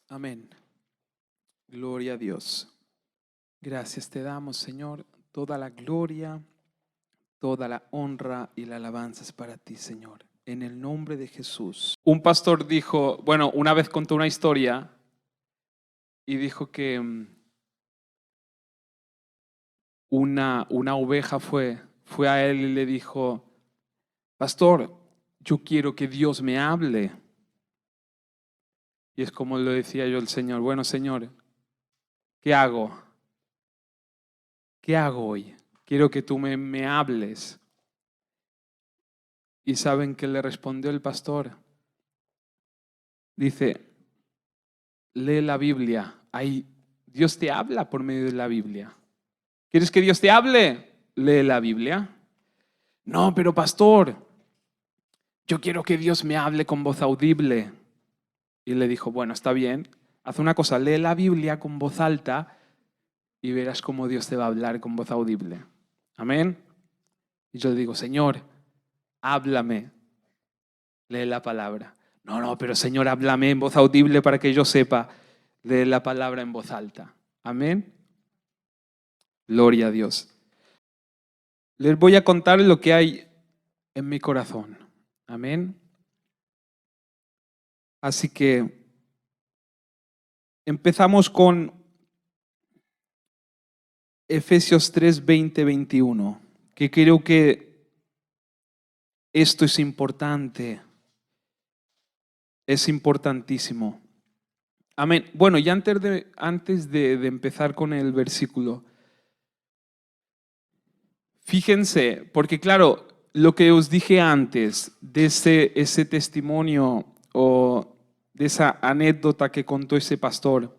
Amén. Gloria a Dios. Gracias te damos, Señor. Toda la gloria, toda la honra y la alabanza es para ti, Señor. En el nombre de Jesús. Un pastor dijo, bueno, una vez contó una historia y dijo que una oveja fue a él y le dijo, pastor, yo quiero que Dios me hable. Y es como lo decía yo al Señor, bueno, Señor, ¿qué hago? ¿Qué hago hoy? Quiero que tú me hables. ¿Y saben qué le respondió el pastor? Dice, lee la Biblia. Ahí Dios te habla por medio de la Biblia. ¿Quieres que Dios te hable? Lee la Biblia. No, pero pastor, yo quiero que Dios me hable con voz audible. Y le dijo, bueno, está bien, haz una cosa, lee la Biblia con voz alta y verás cómo Dios te va a hablar con voz audible. Amén. Y yo le digo, Señor, háblame. Lee la palabra. No, pero Señor, háblame en voz audible para que yo sepa. Lee la palabra en voz alta. Amén. Gloria a Dios. Les voy a contar lo que hay en mi corazón. Amén. Así que empezamos con Efesios 3, 20, 21, que creo que esto es importante. Es importantísimo. Amén. Bueno, y antes de empezar con el versículo, fíjense, porque claro, lo que os dije antes de ese testimonio o de esa anécdota que contó ese pastor,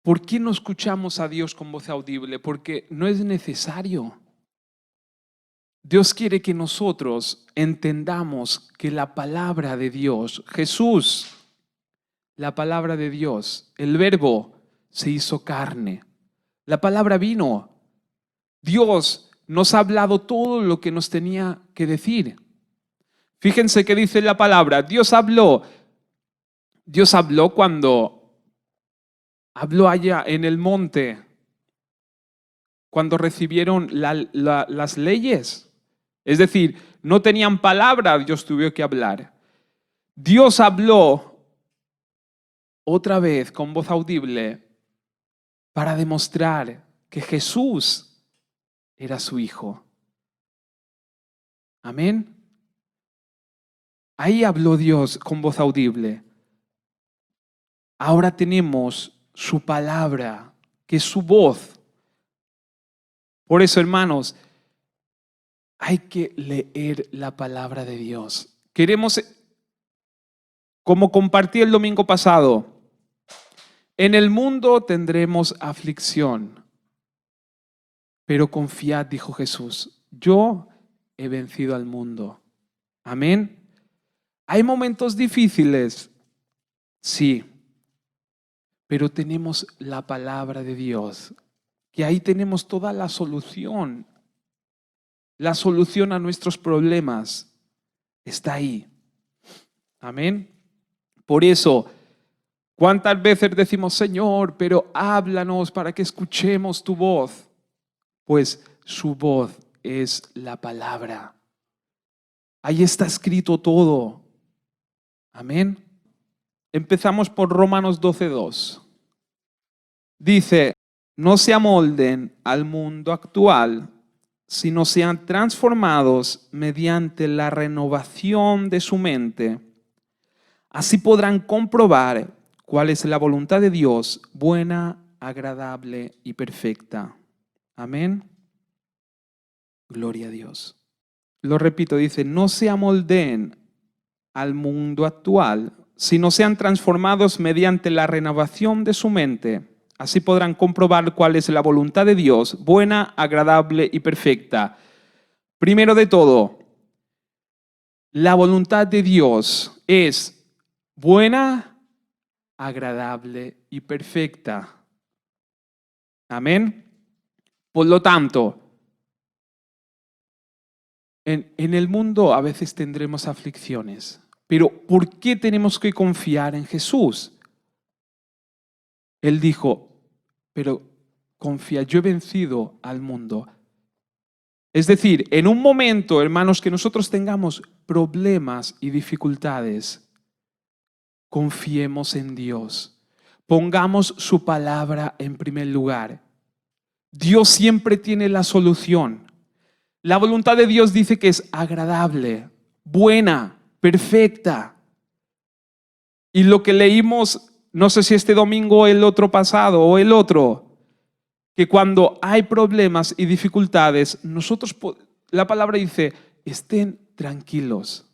¿por qué no escuchamos a Dios con voz audible? Porque no es necesario. Dios quiere que nosotros entendamos que la palabra de Dios, Jesús, la palabra de Dios, el verbo se hizo carne. La palabra vino. Dios nos ha hablado todo lo que nos tenía que decir. Fíjense que dice la palabra. Dios habló cuando habló allá en el monte, cuando recibieron las leyes. Es decir, no tenían palabra, Dios tuvo que hablar. Dios habló otra vez con voz audible para demostrar que Jesús era su Hijo. Amén. Ahí habló Dios con voz audible. Ahora tenemos su palabra, que es su voz. Por eso, hermanos, hay que leer la palabra de Dios. Queremos, como compartí el domingo pasado, en el mundo tendremos aflicción, pero confiad, dijo Jesús, yo he vencido al mundo. Amén. Hay momentos difíciles, sí, pero tenemos la palabra de Dios, que ahí tenemos toda la solución a nuestros problemas está ahí. Amén. Por eso, ¿cuántas veces decimos, Señor, pero háblanos para que escuchemos tu voz? Pues su voz es la palabra. Ahí está escrito todo. Amén. Empezamos por Romanos 12:2. Dice, no se amolden al mundo actual, sino sean transformados mediante la renovación de su mente. Así podrán comprobar cuál es la voluntad de Dios, buena, agradable y perfecta. Amén. Gloria a Dios. Lo repito, dice, no se amoldeen al mundo actual, sino sean transformados mediante la renovación de su mente. Así podrán comprobar cuál es la voluntad de Dios, buena, agradable y perfecta. Primero de todo, la voluntad de Dios es buena, agradable y perfecta. Amén. Por lo tanto, en el mundo a veces tendremos aflicciones. Pero ¿por qué tenemos que confiar en Jesús? Él dijo, pero confía, yo he vencido al mundo. Es decir, en un momento, hermanos, que nosotros tengamos problemas y dificultades, confiemos en Dios. Pongamos su palabra en primer lugar. Dios siempre tiene la solución. La voluntad de Dios dice que es agradable, buena, perfecta. Y lo que leímos, no sé si este domingo, el otro pasado o el otro, que cuando hay problemas y dificultades, la palabra dice, estén tranquilos,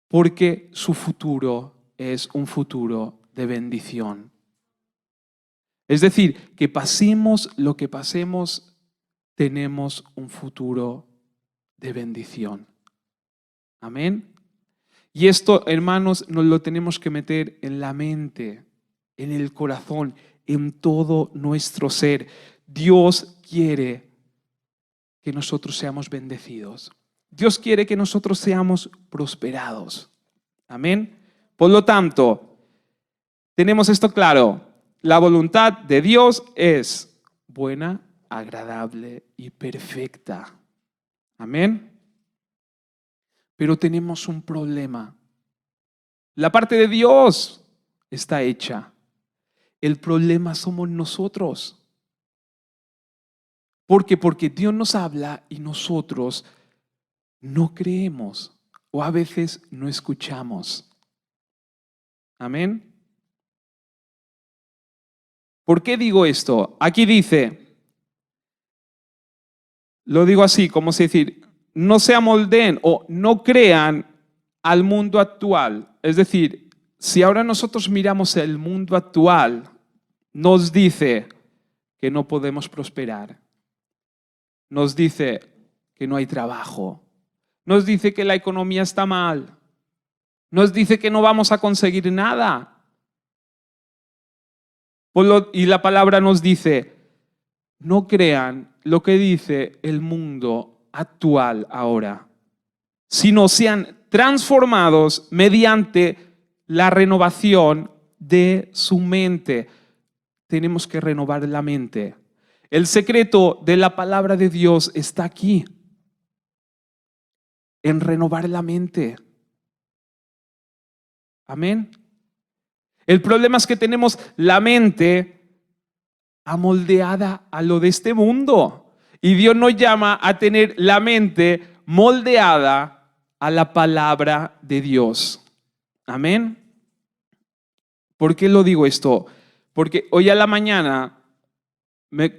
porque su futuro es un futuro de bendición. Es decir, que pasemos lo que pasemos, tenemos un futuro de bendición. Amén. Y esto, hermanos, nos lo tenemos que meter en la mente, en el corazón, en todo nuestro ser. Dios quiere que nosotros seamos bendecidos. Dios quiere que nosotros seamos prosperados. Amén. Por lo tanto, tenemos esto claro. La voluntad de Dios es buena, agradable y perfecta. Amén. Pero tenemos un problema. La parte de Dios está hecha. El problema somos nosotros. ¿Por qué? Porque Dios nos habla y nosotros no creemos o a veces no escuchamos. Amén. ¿Por qué digo esto? Aquí dice, lo digo así, como si decir, no se amoldeen o no crean al mundo actual. Es decir, si ahora nosotros miramos el mundo actual, nos dice que no podemos prosperar. Nos dice que no hay trabajo. Nos dice que la economía está mal. Nos dice que no vamos a conseguir nada. Y la palabra nos dice, no crean lo que dice el mundo actual ahora, sino sean transformados mediante la renovación de su mente. Tenemos que renovar la mente. El secreto de la palabra de Dios está aquí, en renovar la mente. Amén. El problema es que tenemos la mente amoldeada a lo de este mundo. Y Dios nos llama a tener la mente moldeada a la palabra de Dios. Amén. ¿Por qué lo digo esto? Porque hoy a la mañana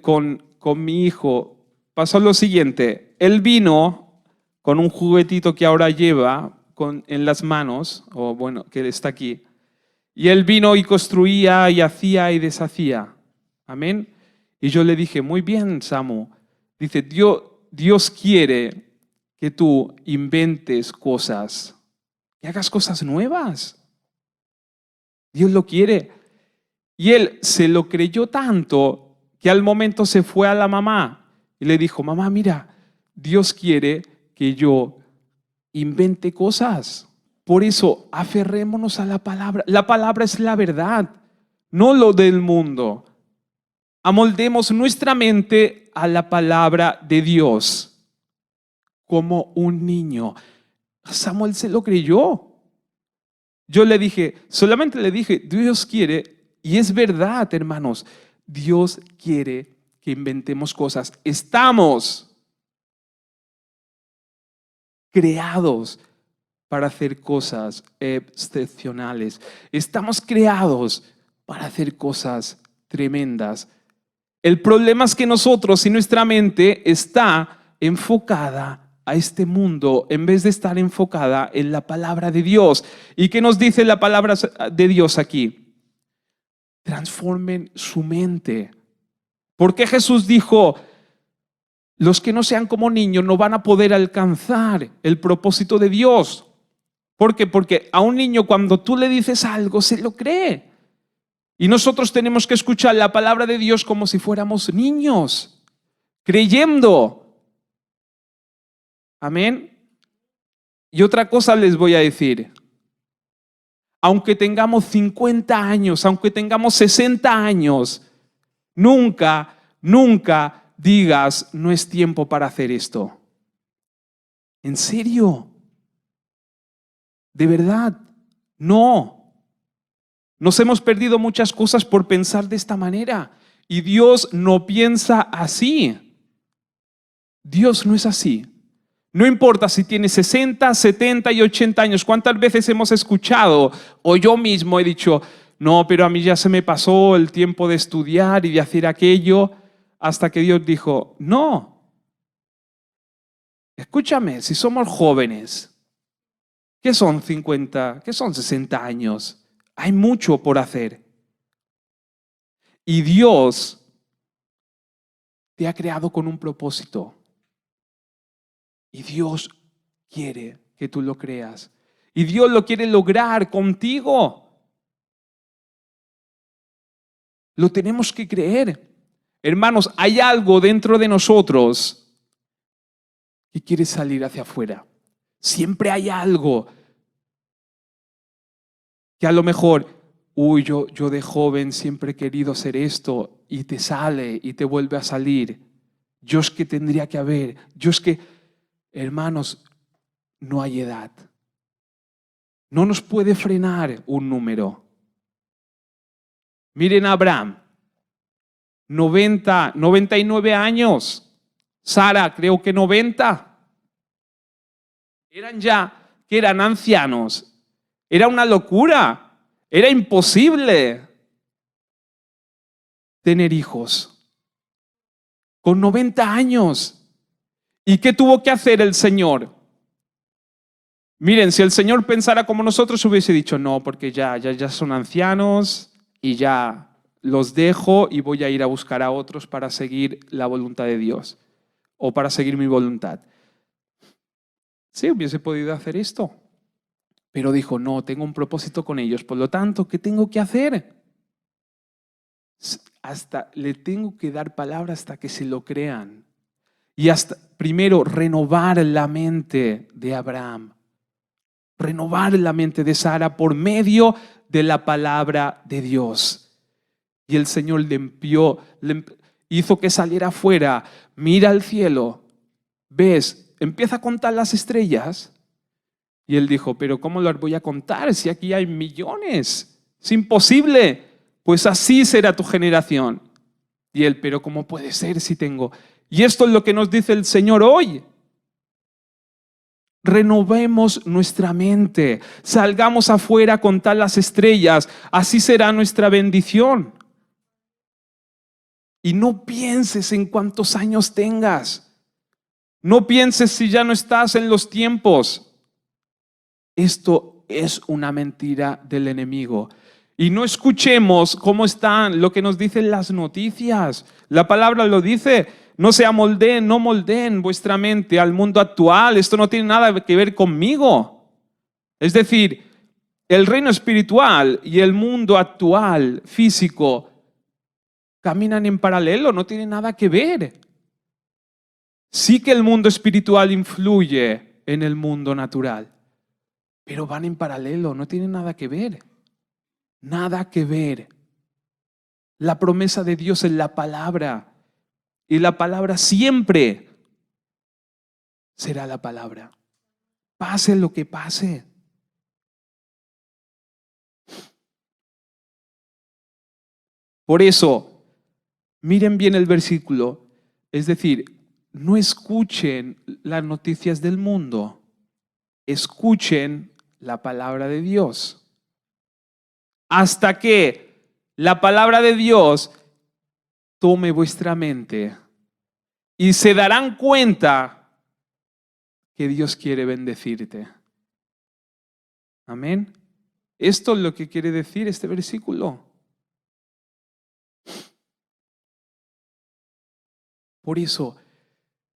con mi hijo pasó lo siguiente. Él vino con un juguetito que ahora lleva en las manos, o bueno, que está aquí. Y él vino y construía y hacía y deshacía. Amén. Y yo le dije, muy bien, Samu. Dice, Dios quiere que tú inventes cosas, que hagas cosas nuevas. Dios lo quiere. Y él se lo creyó tanto que al momento se fue a la mamá y le dijo, mamá, mira, Dios quiere que yo invente cosas. Por eso, aferrémonos a la palabra. La palabra es la verdad, no lo del mundo. Amoldemos nuestra mente a la palabra de Dios, como un niño. Samuel se lo creyó. Yo le dije, solamente le dije, Dios quiere, y es verdad, hermanos, Dios quiere que inventemos cosas. Estamos creados para hacer cosas excepcionales. Estamos creados para hacer cosas tremendas. El problema es que nosotros y nuestra mente está enfocada a este mundo en vez de estar enfocada en la palabra de Dios. ¿Y qué nos dice la palabra de Dios aquí? Transformen su mente. Porque Jesús dijo, los que no sean como niños no van a poder alcanzar el propósito de Dios. ¿Por qué? Porque a un niño cuando tú le dices algo se lo cree. Y nosotros tenemos que escuchar la palabra de Dios como si fuéramos niños, creyendo. Amén. Y otra cosa les voy a decir. aunque tengamos 50 años, aunque tengamos 60 años, nunca, nunca digas, no es tiempo para hacer esto. ¿En serio? ¿De verdad? No. Nos hemos perdido muchas cosas por pensar de esta manera. Y Dios no piensa así. Dios no es así. No importa si tienes 60, 70 y 80 años. ¿Cuántas veces hemos escuchado o yo mismo he dicho, no, pero a mí ya se me pasó el tiempo de estudiar y de hacer aquello, hasta que Dios dijo, no. Escúchame, si somos jóvenes, ¿qué son 50? ¿Qué son 60 años? Hay mucho por hacer. Y Dios te ha creado con un propósito. Y Dios quiere que tú lo creas. Y Dios lo quiere lograr contigo. Lo tenemos que creer. Hermanos, hay algo dentro de nosotros que quiere salir hacia afuera. Siempre hay algo que a lo mejor, yo de joven siempre he querido hacer esto y te sale y te vuelve a salir. Yo es que tendría que haber, yo es que, hermanos, no hay edad. No nos puede frenar un número. Miren a Abraham, 99 años. Sara, creo que 90. Eran ancianos. Era una locura. Era imposible tener hijos. Con 90 años. ¿Y qué tuvo que hacer el Señor? Miren, si el Señor pensara como nosotros, hubiese dicho, no, porque ya son ancianos y ya los dejo y voy a ir a buscar a otros para seguir la voluntad de Dios o para seguir mi voluntad. Sí, hubiese podido hacer esto. Pero dijo, no, tengo un propósito con ellos. Por lo tanto, ¿qué tengo que hacer? Le tengo que dar palabra hasta que se lo crean. Y hasta, primero, renovar la mente de Abraham. Renovar la mente de Sara por medio de la palabra de Dios. Y el Señor hizo que saliera afuera, mira al cielo, ves, empieza a contar las estrellas. Y él dijo, pero ¿cómo las voy a contar si aquí hay millones? Es imposible. Pues así será tu generación. Y él, pero ¿cómo puede ser si tengo? Y esto es lo que nos dice el Señor hoy. Renovemos nuestra mente, salgamos afuera a contar las estrellas, así será nuestra bendición. Y no pienses en cuántos años tengas, no pienses si ya no estás en los tiempos. Esto es una mentira del enemigo. Y no escuchemos cómo están, lo que nos dicen las noticias. La palabra lo dice. No se amoldeen, no moldeen vuestra mente al mundo actual. Esto no tiene nada que ver conmigo. Es decir, el reino espiritual y el mundo actual, físico, caminan en paralelo, no tienen nada que ver. Sí que el mundo espiritual influye en el mundo natural, pero van en paralelo, no tienen nada que ver. Nada que ver. La promesa de Dios es la palabra. Y la palabra siempre será la palabra. Pase lo que pase. Por eso, miren bien el versículo. Es decir, no escuchen las noticias del mundo. Escuchen la palabra de Dios. Hasta que la palabra de Dios tome vuestra mente y se darán cuenta que Dios quiere bendecirte. Amén. Esto es lo que quiere decir este versículo. Por eso,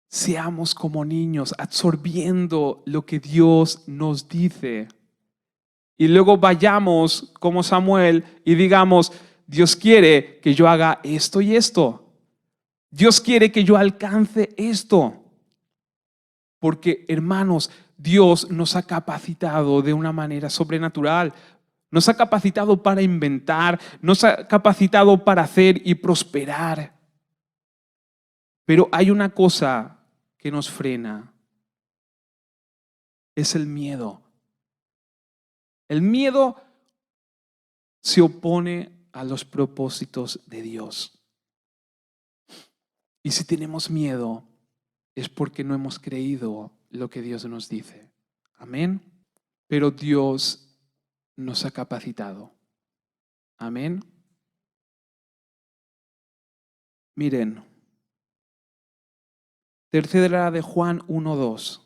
seamos como niños, absorbiendo lo que Dios nos dice. Y luego vayamos como Samuel y digamos, Dios quiere que yo haga esto y esto. Dios quiere que yo alcance esto. Porque, hermanos, Dios nos ha capacitado de una manera sobrenatural. nos ha capacitado para inventar, nos ha capacitado para hacer y prosperar. Pero hay una cosa que nos frena, es el miedo. El miedo se opone a los propósitos de Dios. Y si tenemos miedo, es porque no hemos creído lo que Dios nos dice. Amén. Pero Dios nos ha capacitado. Amén. Miren, tercera de Juan 1:2.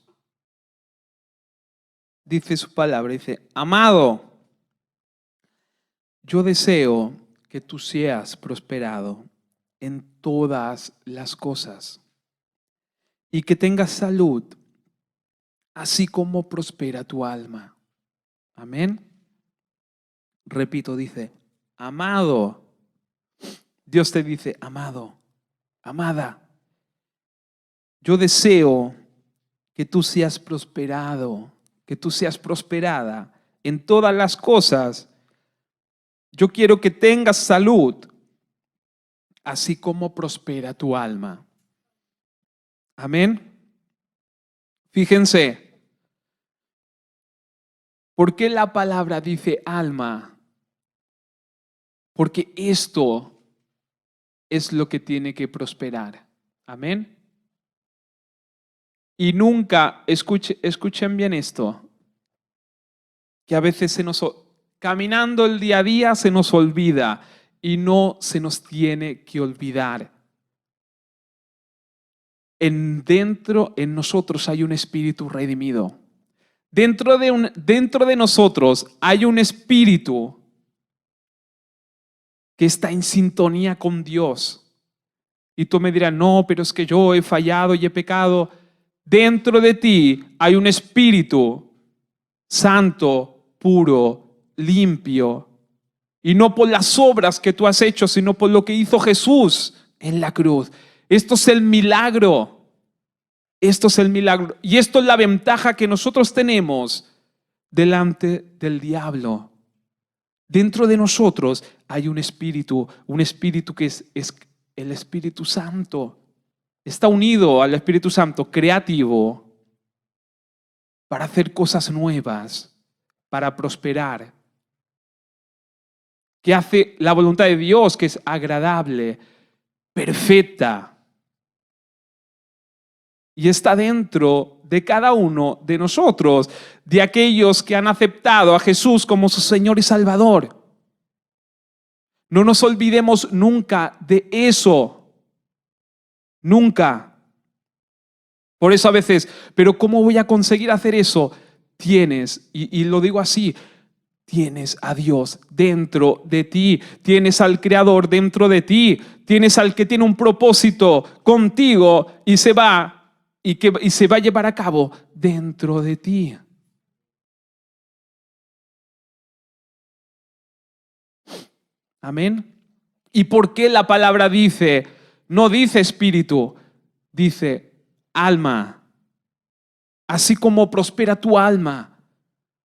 Dice su palabra, dice, amado, yo deseo que tú seas prosperado en todas las cosas y que tengas salud, así como prospera tu alma. Amén. Repito, dice, amado. Dios te dice, amado, amada, yo deseo que tú seas prosperado, que tú seas prosperada en todas las cosas. Yo quiero que tengas salud, así como prospera tu alma. Amén. Fíjense, ¿por qué la palabra dice alma? Porque esto es lo que tiene que prosperar. Amén. Y nunca, escuchen bien esto, que a veces caminando el día a día se nos olvida y no se nos tiene que olvidar. Dentro en nosotros hay un espíritu redimido. Dentro de nosotros hay un espíritu que está en sintonía con Dios. Y tú me dirás, no, pero es que yo he fallado y he pecado. Dentro de ti hay un espíritu santo, puro, limpio. Y no por las obras que tú has hecho, sino por lo que hizo Jesús en la cruz. Esto es el milagro. Esto es el milagro. Y esto es la ventaja que nosotros tenemos delante del diablo. Dentro de nosotros hay un espíritu que es el Espíritu Santo. Está unido al Espíritu Santo, creativo, para hacer cosas nuevas, para prosperar. Que hace la voluntad de Dios, que es agradable, perfecta. Y está dentro de cada uno de nosotros, de aquellos que han aceptado a Jesús como su Señor y Salvador. No nos olvidemos nunca de eso. Nunca. Por eso a veces, pero ¿cómo voy a conseguir hacer eso? Tienes, y lo digo así, tienes a Dios dentro de ti, tienes al Creador dentro de ti, tienes al que tiene un propósito contigo y se va a llevar a cabo dentro de ti. Amén. ¿Y por qué la palabra dice, no dice espíritu, dice alma? Así como prospera tu alma.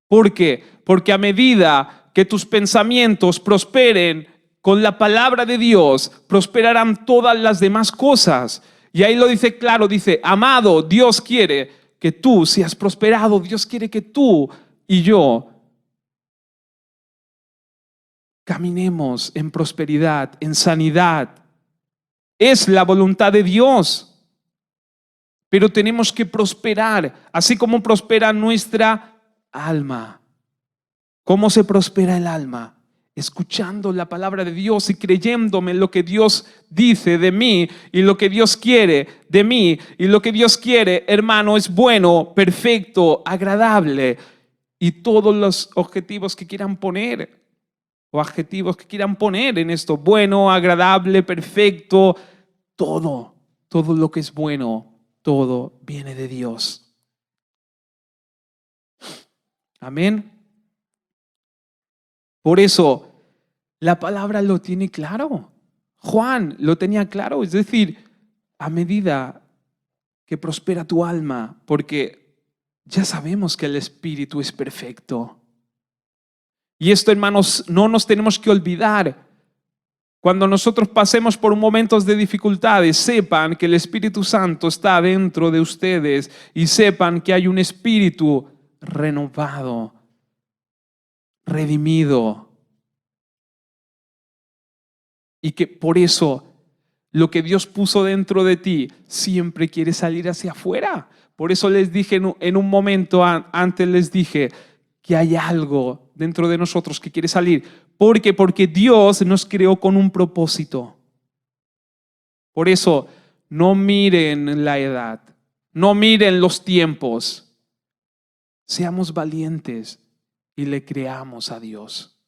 ¿Por qué? Porque a medida que tus pensamientos prosperen con la palabra de Dios, prosperarán todas las demás cosas. Y ahí lo dice claro, dice, amado, Dios quiere que tú seas prosperado, Dios quiere que tú y yo caminemos en prosperidad, en sanidad. Es la voluntad de Dios. Pero tenemos que prosperar, así como prospera nuestra alma. ¿Cómo se prospera el alma? Escuchando la palabra de Dios y creyéndome en lo que Dios dice de mí y lo que Dios quiere de mí. Y lo que Dios quiere, hermano, es bueno, perfecto, agradable. Y todos los objetivos que quieran poner o adjetivos que quieran poner en esto, bueno, agradable, perfecto, todo lo que es bueno, todo viene de Dios. Amén. Por eso, la palabra lo tiene claro. Juan lo tenía claro. Es decir, a medida que prospera tu alma, porque ya sabemos que el Espíritu es perfecto. Y esto, hermanos, no nos tenemos que olvidar. Cuando nosotros pasemos por momentos de dificultades, sepan que el Espíritu Santo está dentro de ustedes y sepan que hay un espíritu renovado, redimido. Y que por eso lo que Dios puso dentro de ti siempre quiere salir hacia afuera. Por eso les dije en un momento antes, les dije que hay algo dentro de nosotros que quiere salir. ¿Por qué? Porque Dios nos creó con un propósito. Por eso, no miren la edad, no miren los tiempos. Seamos valientes y le creamos a Dios.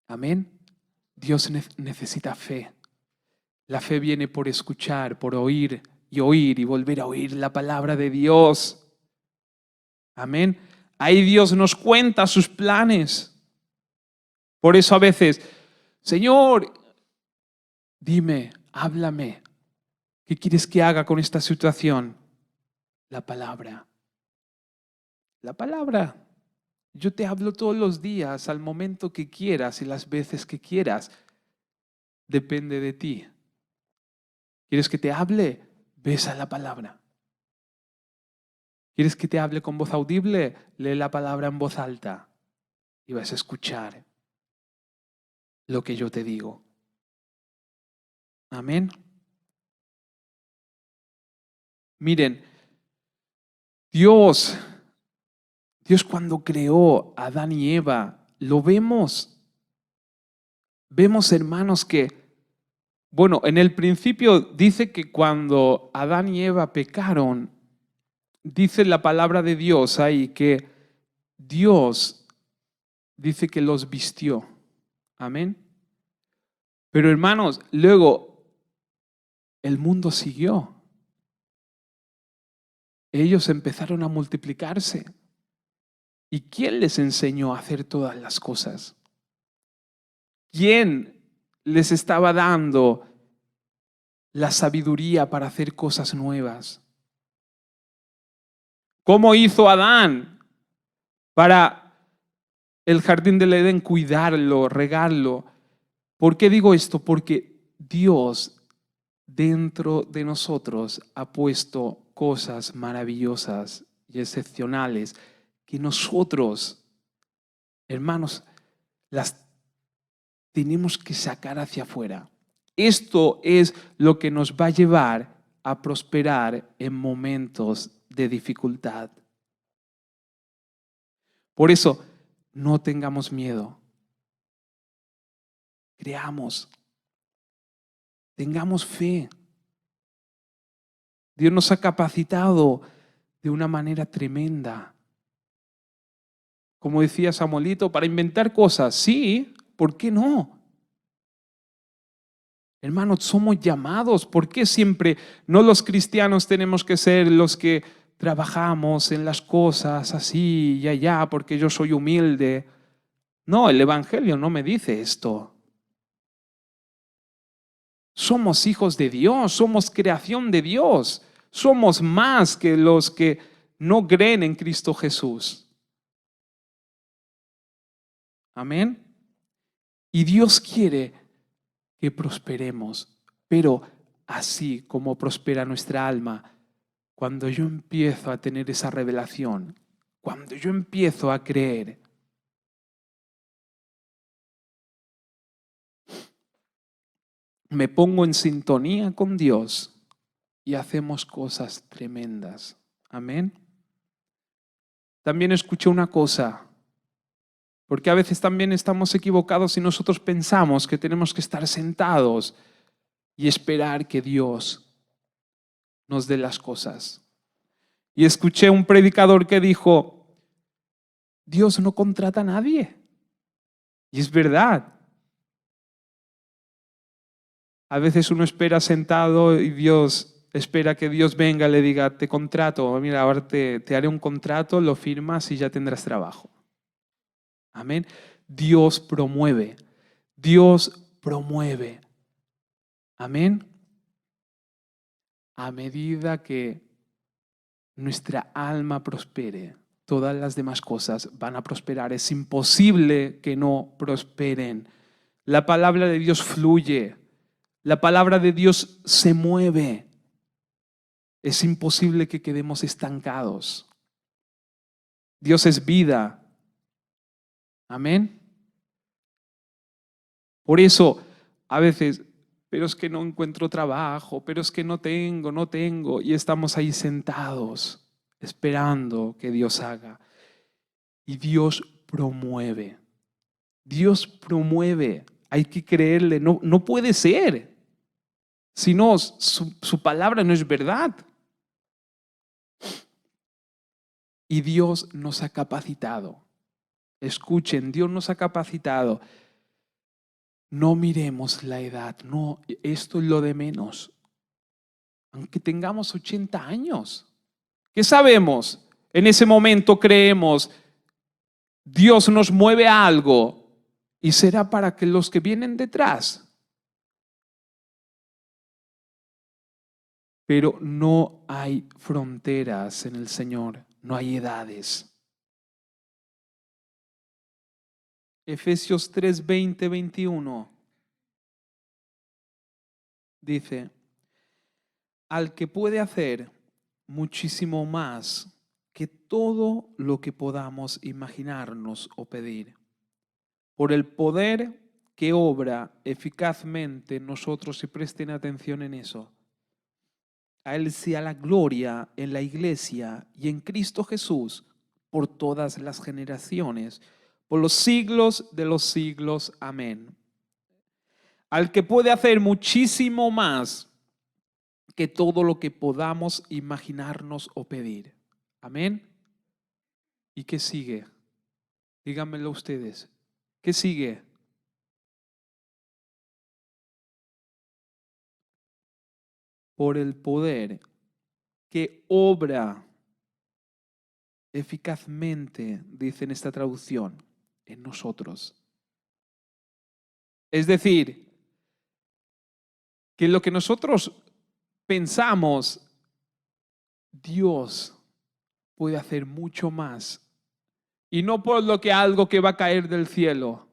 Amén. Dios necesita fe. La fe viene por escuchar, por oír y volver a oír la palabra de Dios. Amén. Ahí Dios nos cuenta sus planes. Por eso a veces, Señor, dime, háblame. ¿Qué quieres que haga con esta situación? La palabra. La palabra. Yo te hablo todos los días, al momento que quieras y las veces que quieras. Depende de ti. ¿Quieres que te hable? Besa la palabra. ¿Quieres que te hable con voz audible? Lee la palabra en voz alta y vas a escuchar lo que yo te digo. Amén. Miren, Dios cuando creó a Adán y Eva, lo vemos. Vemos, hermanos, que, bueno, en el principio dice que cuando Adán y Eva pecaron, dice la palabra de Dios ahí que Dios dice que los vistió. Amén. Pero hermanos, luego el mundo siguió. Ellos empezaron a multiplicarse. ¿Y quién les enseñó a hacer todas las cosas? ¿Quién les estaba dando la sabiduría para hacer cosas nuevas? ¿Cómo hizo Adán para el jardín del Edén cuidarlo, regarlo? ¿Por qué digo esto? Porque Dios dentro de nosotros ha puesto cosas maravillosas y excepcionales que nosotros, hermanos, las tenemos que sacar hacia afuera. Esto es lo que nos va a llevar a prosperar en momentos de dificultad. Por eso, no tengamos miedo. Creamos. Tengamos fe. Dios nos ha capacitado de una manera tremenda. Como decía Samuelito, para inventar cosas. Sí, ¿por qué no? Hermanos, somos llamados. ¿Por qué siempre no los cristianos tenemos que ser los que trabajamos en las cosas así y allá porque yo soy humilde? No, el Evangelio no me dice esto. Somos hijos de Dios, somos creación de Dios. Somos más que los que no creen en Cristo Jesús. Amén. Y Dios quiere que prosperemos, pero así como prospera nuestra alma, cuando yo empiezo a tener esa revelación, cuando yo empiezo a creer, me pongo en sintonía con Dios y hacemos cosas tremendas. Amén. También escuché una cosa, porque a veces también estamos equivocados y nosotros pensamos que tenemos que estar sentados y esperar que Dios nos dé las cosas. Y escuché un predicador que dijo, Dios no contrata a nadie. Y es verdad. A veces uno espera sentado y Dios espera que Dios venga y le diga, te contrato, mira, ahora te haré un contrato, lo firmas y ya tendrás trabajo. Amén. Dios promueve. Dios promueve. Amén. A medida que nuestra alma prospere, todas las demás cosas van a prosperar. Es imposible que no prosperen. La palabra de Dios fluye. La palabra de Dios se mueve. Es imposible que quedemos estancados. Dios es vida. Amén. Por eso, a veces, pero es que no encuentro trabajo, pero es que no tengo, y estamos ahí sentados, esperando que Dios haga. Y Dios promueve. Dios promueve. Hay que creerle. No puede ser. Si no, su palabra no es verdad. Y Dios nos ha capacitado. Escuchen, Dios nos ha capacitado. No miremos la edad, no, esto es lo de menos. Aunque tengamos 80 años, ¿qué sabemos? En ese momento creemos, Dios nos mueve a algo y será para que los que vienen detrás. Pero no hay fronteras en el Señor, no hay edades. Efesios 3, 20, 21 dice, al que puede hacer muchísimo más que todo lo que podamos imaginarnos o pedir, por el poder que obra eficazmente en nosotros, y presten atención en eso. A Él sea la gloria en la Iglesia y en Cristo Jesús por todas las generaciones, por los siglos de los siglos. Amén. Al que puede hacer muchísimo más que todo lo que podamos imaginarnos o pedir. Amén. ¿Y qué sigue? Díganmelo ustedes. ¿Qué sigue? Por el poder que obra eficazmente, dice en esta traducción, en nosotros. Es decir, que lo que nosotros pensamos, Dios puede hacer mucho más. Y no por lo que algo que va a caer del cielo,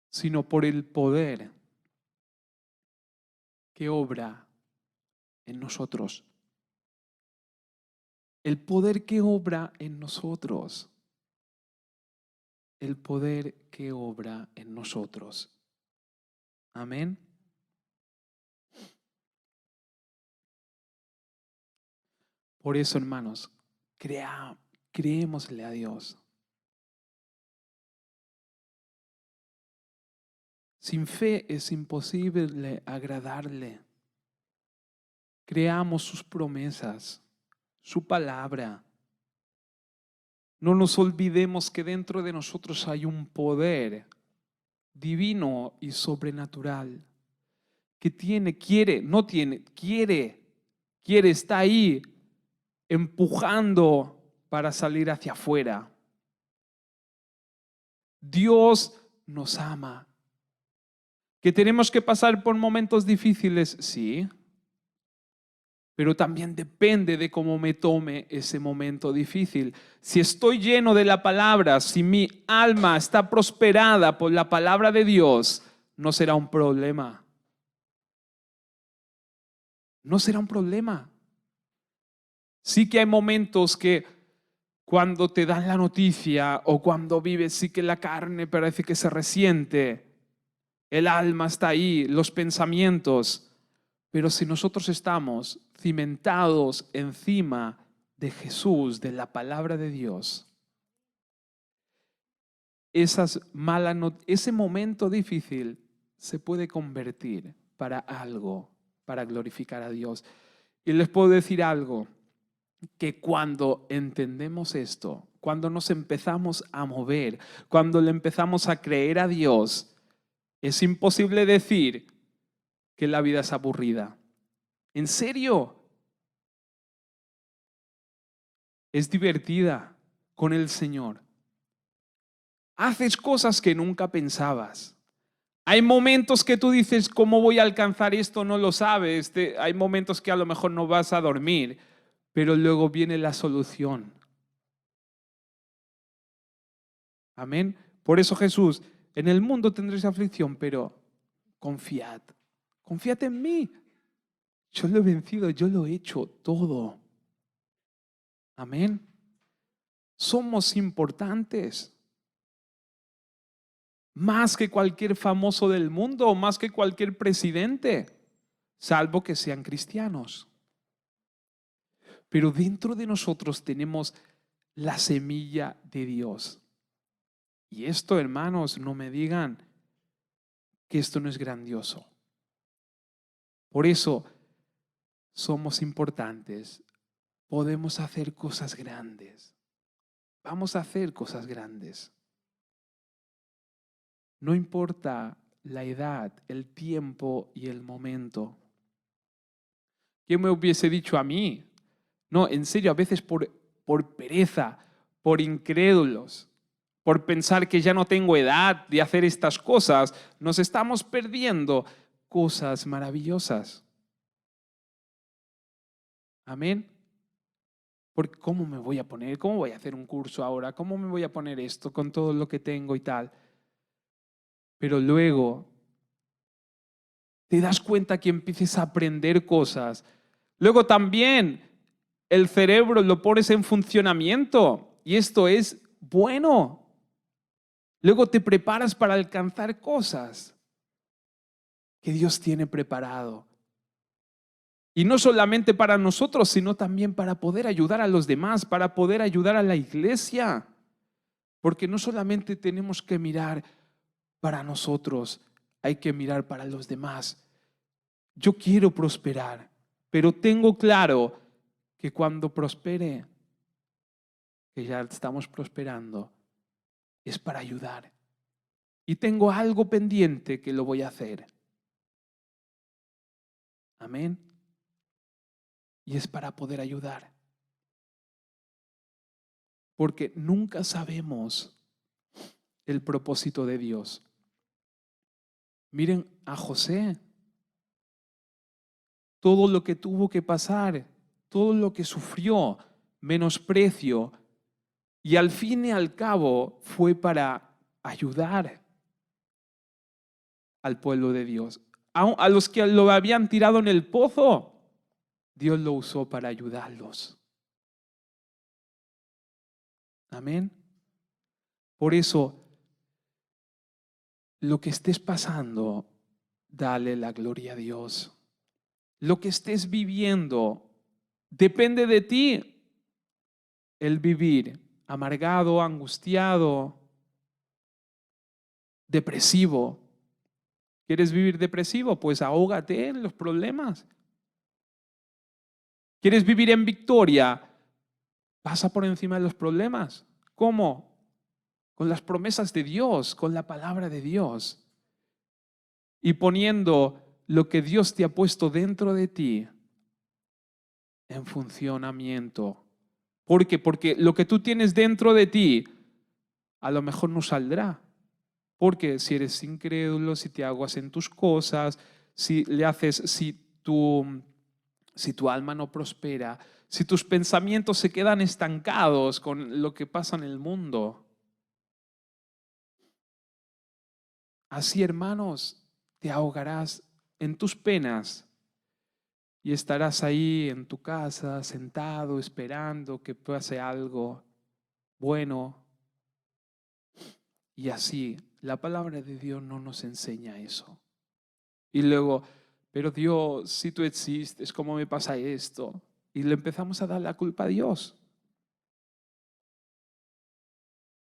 sino por el poder que obra en nosotros. El poder que obra en nosotros. El poder que obra en nosotros. Amén. Por eso, hermanos, creémosle a Dios. Sin fe es imposible agradarle. Creamos sus promesas, su palabra. No nos olvidemos que dentro de nosotros hay un poder divino y sobrenatural que quiere, está ahí empujando para salir hacia afuera. Dios nos ama. ¿Que tenemos que pasar por momentos difíciles? Sí. Pero también depende de cómo me tome ese momento difícil. Si estoy lleno de la palabra, si mi alma está prosperada por la palabra de Dios, no será un problema. No será un problema. Sí que hay momentos que cuando te dan la noticia o cuando vives, sí que la carne parece que se resiente. El alma está ahí, los pensamientos. Pero si nosotros estamos cimentados encima de Jesús, de la palabra de Dios, ese momento difícil se puede convertir para algo, para glorificar a Dios. Y les puedo decir algo, que cuando entendemos esto, cuando nos empezamos a mover, cuando le empezamos a creer a Dios, es imposible decir que la vida es aburrida. ¿En serio? Es divertida con el Señor. Haces cosas que nunca pensabas. Hay momentos que tú dices, ¿cómo voy a alcanzar esto? No lo sabes. Hay momentos que a lo mejor no vas a dormir, pero luego viene la solución. Amén. Por eso Jesús, en el mundo tendréis aflicción, pero confiad. Confiad en mí. Yo lo he vencido, yo lo he hecho todo. Amén. Somos importantes. Más que cualquier famoso del mundo o más que cualquier presidente, salvo que sean cristianos. Pero dentro de nosotros tenemos la semilla de Dios. Y esto, hermanos, no me digan que esto no es grandioso. Por eso somos importantes. Podemos hacer cosas grandes. Vamos a hacer cosas grandes. No importa la edad, el tiempo y el momento. ¿Quién me hubiese dicho a mí? No, en serio, a veces por pereza, por incrédulos, por pensar que ya no tengo edad de hacer estas cosas, nos estamos perdiendo cosas maravillosas. Amén. Porque ¿cómo me voy a poner? ¿Cómo voy a hacer un curso ahora? ¿Cómo me voy a poner esto con todo lo que tengo y tal? Pero luego te das cuenta que empieces a aprender cosas. Luego también el cerebro lo pones en funcionamiento y esto es bueno. Luego te preparas para alcanzar cosas que Dios tiene preparado. Y no solamente para nosotros, sino también para poder ayudar a los demás, para poder ayudar a la iglesia. Porque no solamente tenemos que mirar para nosotros, hay que mirar para los demás. Yo quiero prosperar, pero tengo claro que cuando prospere, que ya estamos prosperando, es para ayudar. Y tengo algo pendiente que lo voy a hacer. Amén. Y es para poder ayudar. Porque nunca sabemos el propósito de Dios. Miren a José. Todo lo que tuvo que pasar, todo lo que sufrió, menosprecio, y al fin y al cabo fue para ayudar al pueblo de Dios. A los que lo habían tirado en el pozo, Dios lo usó para ayudarlos. Amén. Por eso, lo que estés pasando, dale la gloria a Dios. Lo que estés viviendo, depende de ti el vivir amargado, angustiado, depresivo. ¿Quieres vivir depresivo? Pues ahógate en los problemas. ¿Quieres vivir en victoria? Pasa por encima de los problemas. ¿Cómo? Con las promesas de Dios, con la palabra de Dios. Y poniendo lo que Dios te ha puesto dentro de ti en funcionamiento. ¿Por qué? Porque lo que tú tienes dentro de ti a lo mejor no saldrá. Porque si eres incrédulo, si te aguas en tus cosas, si tu alma no prospera, si tus pensamientos se quedan estancados con lo que pasa en el mundo. Así, hermanos, te ahogarás en tus penas y estarás ahí en tu casa, sentado, esperando que pase algo bueno. Y así, la palabra de Dios no nos enseña eso. Y luego, pero Dios, si tú existes, ¿cómo me pasa esto? Y le empezamos a dar la culpa a Dios.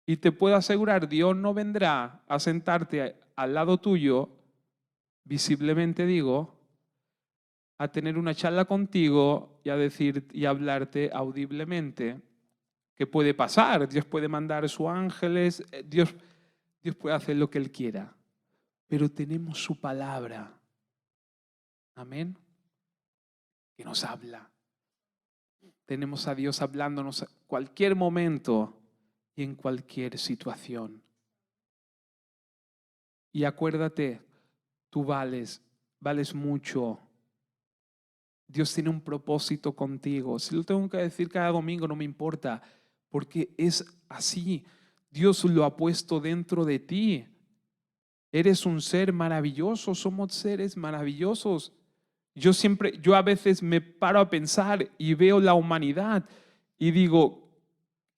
Y te puedo asegurar, Dios no vendrá a sentarte al lado tuyo, visiblemente digo, a tener una charla contigo y a decir y a hablarte audiblemente. ¿Qué puede pasar? Dios puede mandar a sus ángeles, Dios puede hacer lo que Él quiera. Pero tenemos su palabra. Amén. Que nos habla. Tenemos a Dios hablándonos en cualquier momento y en cualquier situación. Y acuérdate, tú vales mucho. Dios tiene un propósito contigo. Si lo tengo que decir cada domingo, no me importa, porque es así. Dios lo ha puesto dentro de ti. Eres un ser maravilloso, somos seres maravillosos. Yo a veces me paro a pensar y veo la humanidad y digo,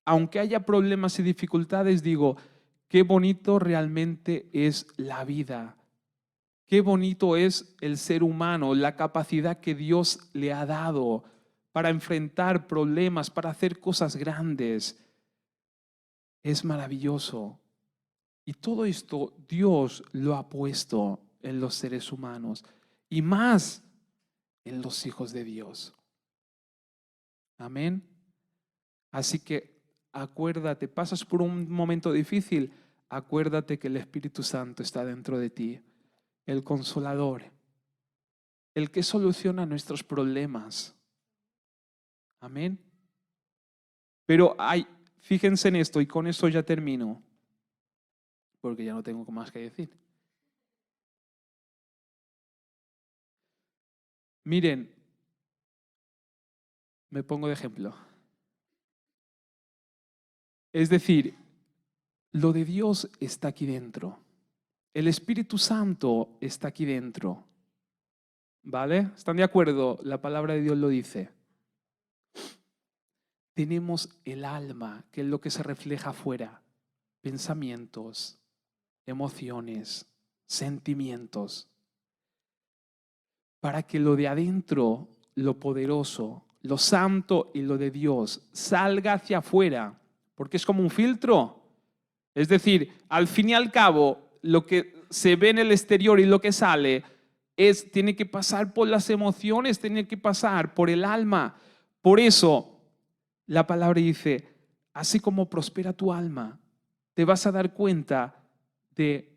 aunque haya problemas y dificultades, digo, qué bonito realmente es la vida. Qué bonito es el ser humano, la capacidad que Dios le ha dado para enfrentar problemas, para hacer cosas grandes. Es maravilloso. Y todo esto Dios lo ha puesto en los seres humanos y más en los hijos de Dios. Amén. Así que acuérdate, pasas por un momento difícil, acuérdate que el Espíritu Santo está dentro de ti, el Consolador, el que soluciona nuestros problemas. Amén. Pero fíjense en esto y con esto ya termino, porque ya no tengo más que decir. Miren, me pongo de ejemplo. Es decir, lo de Dios está aquí dentro. El Espíritu Santo está aquí dentro. ¿Vale? ¿Están de acuerdo? La palabra de Dios lo dice. Tenemos el alma, que es lo que se refleja afuera. Pensamientos, emociones, sentimientos. Para que lo de adentro, lo poderoso, lo santo y lo de Dios salga hacia afuera. Porque es como un filtro. Es decir, al fin y al cabo, lo que se ve en el exterior y lo que sale tiene que pasar por las emociones, tiene que pasar por el alma. Por eso la palabra dice, así como prospera tu alma, te vas a dar cuenta de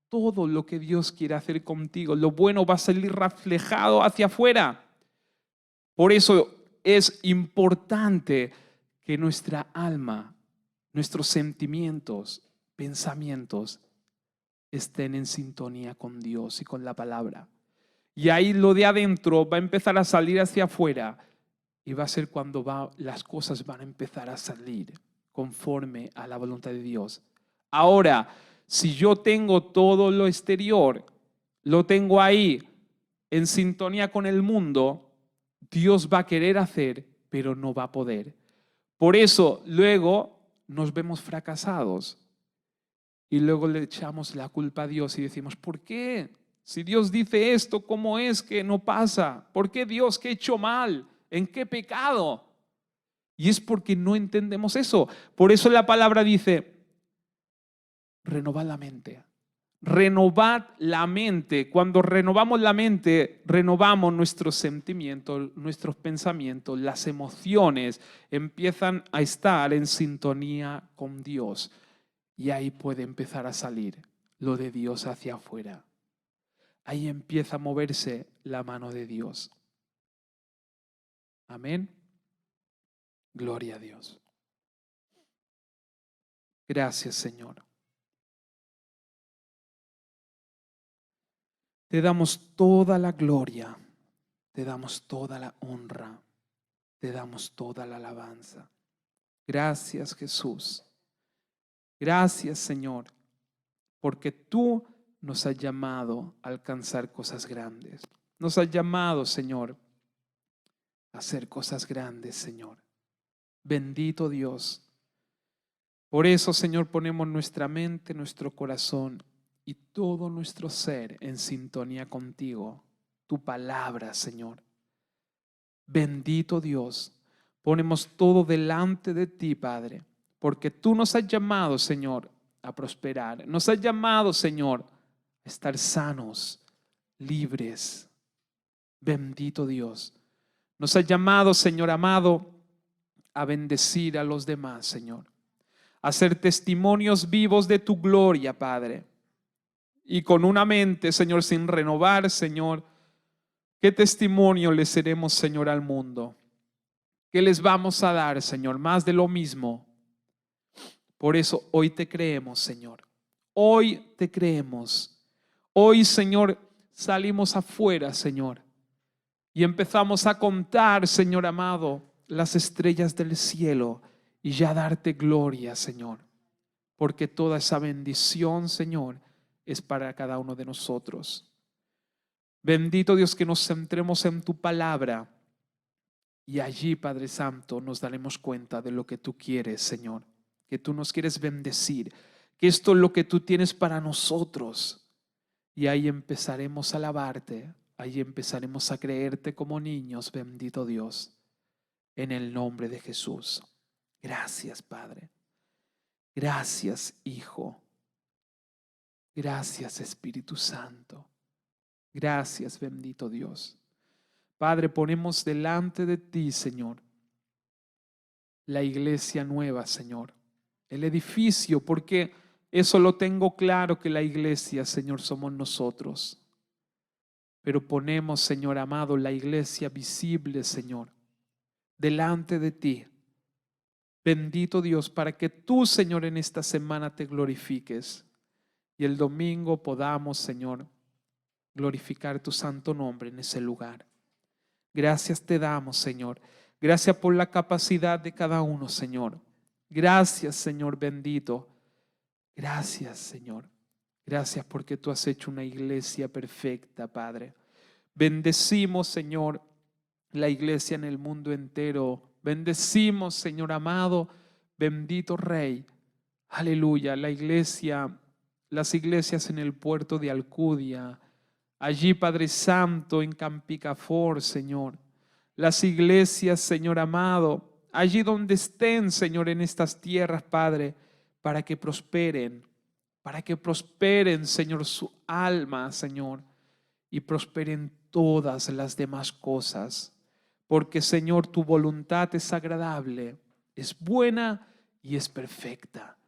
todo lo que Dios quiere hacer contigo. Lo bueno va a salir reflejado hacia afuera. Por eso es importante que nuestra alma, nuestros sentimientos, pensamientos estén en sintonía con Dios y con la palabra. Y ahí lo de adentro va a empezar a salir hacia afuera y va a ser cuando las cosas van a empezar a salir conforme a la voluntad de Dios. Ahora, si yo tengo todo lo exterior, lo tengo ahí en sintonía con el mundo, Dios va a querer hacer, pero no va a poder. Por eso luego nos vemos fracasados y luego le echamos la culpa a Dios y decimos, ¿por qué? Si Dios dice esto, ¿cómo es que no pasa? ¿Por qué Dios? ¿Qué he hecho mal? ¿En qué pecado? Y es porque no entendemos eso. Por eso la palabra dice, renovad la mente. Renovad la mente. Cuando renovamos la mente, renovamos nuestros sentimientos, nuestros pensamientos, las emociones empiezan a estar en sintonía con Dios. Y ahí puede empezar a salir lo de Dios hacia afuera. Ahí empieza a moverse la mano de Dios. Amén. Gloria a Dios. Gracias, Señor. Te damos toda la gloria, te damos toda la honra, te damos toda la alabanza. Gracias, Jesús. Gracias, Señor, porque tú nos has llamado a alcanzar cosas grandes. Nos has llamado, Señor, a hacer cosas grandes, Señor. Bendito Dios. Por eso, Señor, ponemos nuestra mente, nuestro corazón y todo nuestro ser en sintonía contigo, tu palabra, Señor. Bendito Dios, ponemos todo delante de ti, Padre, porque tú nos has llamado, Señor, a prosperar. Nos has llamado, Señor, a estar sanos, libres. Bendito Dios. Nos has llamado, Señor amado, a bendecir a los demás, Señor. A ser testimonios vivos de tu gloria, Padre. Y con una mente, Señor, sin renovar, Señor, ¿qué testimonio le seremos, Señor, al mundo? ¿Qué les vamos a dar, Señor? Más de lo mismo. Por eso hoy te creemos, Señor. Hoy te creemos. Hoy, Señor, salimos afuera, Señor, y empezamos a contar, Señor amado, las estrellas del cielo y ya darte gloria, Señor, porque toda esa bendición, Señor, es para cada uno de nosotros. Bendito Dios, que nos centremos en tu palabra y allí, Padre Santo, nos daremos cuenta de lo que tú quieres, Señor, que tú nos quieres bendecir, que esto es lo que tú tienes para nosotros. Y ahí empezaremos a alabarte, ahí empezaremos a creerte como niños, bendito Dios, en el nombre de Jesús. Gracias, Padre. Gracias, Hijo. Gracias, Espíritu Santo. Gracias, bendito Dios. Padre, ponemos delante de ti, Señor, la iglesia nueva, Señor, el edificio, porque eso lo tengo claro que la iglesia, Señor, somos nosotros. Pero ponemos, Señor amado, la iglesia visible, Señor, delante de ti. Bendito Dios, para que tú, Señor, en esta semana te glorifiques y el domingo podamos, Señor, glorificar tu santo nombre en ese lugar. Gracias te damos, Señor. Gracias por la capacidad de cada uno, Señor. Gracias, Señor bendito. Gracias, Señor. Gracias porque tú has hecho una iglesia perfecta, Padre. Bendecimos, Señor, la iglesia en el mundo entero. Bendecimos, Señor amado, bendito Rey. Aleluya, la iglesia, las iglesias en el puerto de Alcudia. Allí, Padre Santo, en Campicafor, Señor. Las iglesias, Señor amado, allí donde estén, Señor, en estas tierras, Padre, para que prosperen, Señor, su alma, Señor, y prosperen todas las demás cosas. Porque, Señor, tu voluntad es agradable, es buena y es perfecta.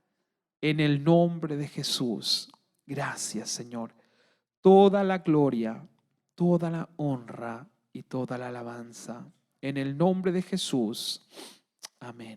En el nombre de Jesús, gracias, Señor. Toda la gloria, toda la honra y toda la alabanza. En el nombre de Jesús. Amén.